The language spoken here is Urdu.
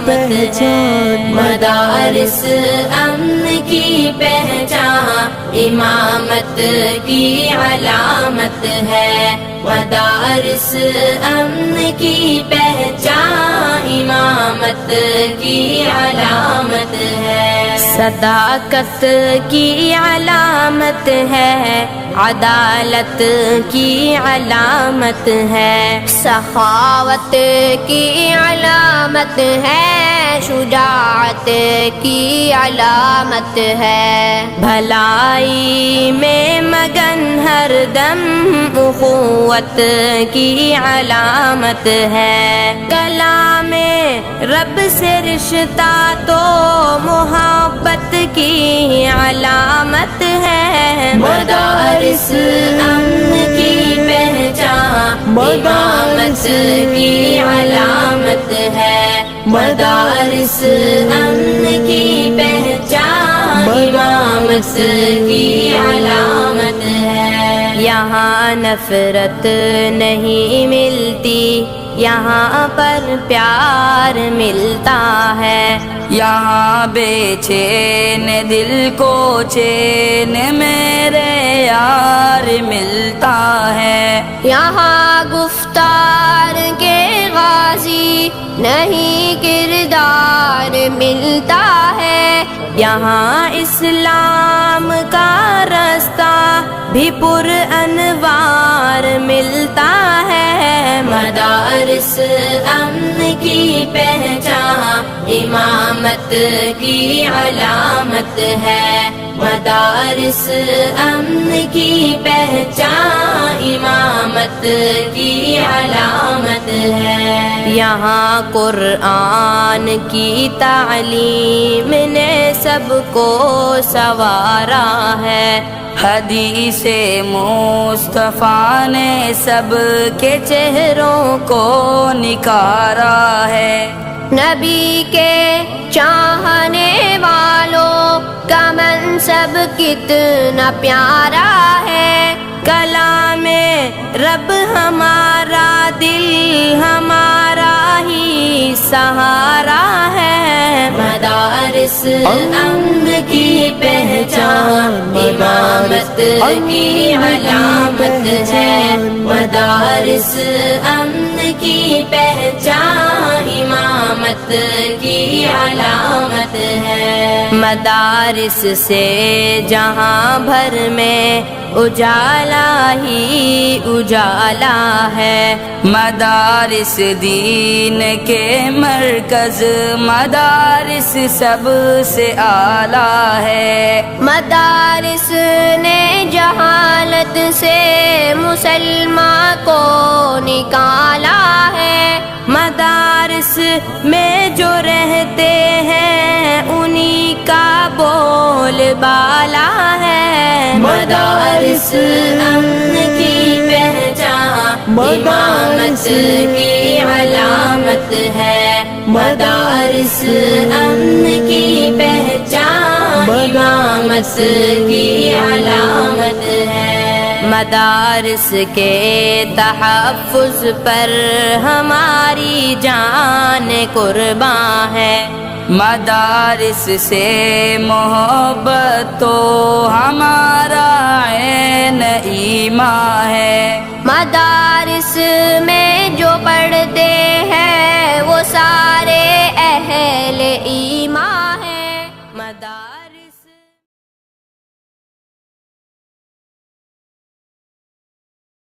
پہچان، مدارس امن کی پہچان، امامت کی علامت ہے، مدارس امن کی پہچان، امامت کی علامت ہے، صداقت کی علامت ہے، عدالت کی علامت ہے، سخاوت کی علامت ہے، شجاعت کی علامت ہے، بھلائی میں مگن ہر دم اخوت کی علامت ہے، کلام رب سے رشتہ تو محبت کی علامت ہے، مدارس امن کی پہچان، امامت کی علامت ہے، مدارس امن کی پہچان، امامت کی علامت ہے، یہاں نفرت نہیں ملتی، یہاں پر پیار ملتا ہے، یہاں بے چین دل کو چین میرے یار ملتا ہے، یہاں گفتار کے غازی نہیں کردار ملتا ہے، یہاں اسلام کا رستہ بھی پر انوار ملتا ہے، مدارس امن کی پہچان، امامت کی علامت ہے، مدارس امن کی پہچان، امامت کی علامت ہے، یہاں قرآن کی تعلیم نے سب کو سنوارا ہے، حدیث مصطفیٰ نے سب کے چہروں کو نکھارا ہے، نبی کے چاہنے والوں کا منصب کتنا پیارا ہے، کلام رب ہمارا دل ہمارا ہی سہارا ہے، مدارس امن کی پہچان، امامت کی علامت ہے، مدارس امن کی پہچان، امامت کی علامت ہے، مدارس سے جہاں بھر میں اجالا ہی اجالا ہے، مدارس دین کے مرکز، مدارس سب سے اعلیٰ ہے، مدارس نے جہالت سے مسلمان کو نکالا ہے، مدارس میں جو رہتے ہیں انہی کا بول بالا ہے، مدارس امن کی پہچان، امامت کی علامت ہے، مدارس امن کی پہچان، امامت کی علامت ہے، مدارس کے تحفظ پر ہماری جان قربان ہے، مدارس سے محبت تو ہمارا عین ایمان ہے، مدارس میں جو پڑھتے ہیں وہ سارے اہل ایمان ہیں، مدارس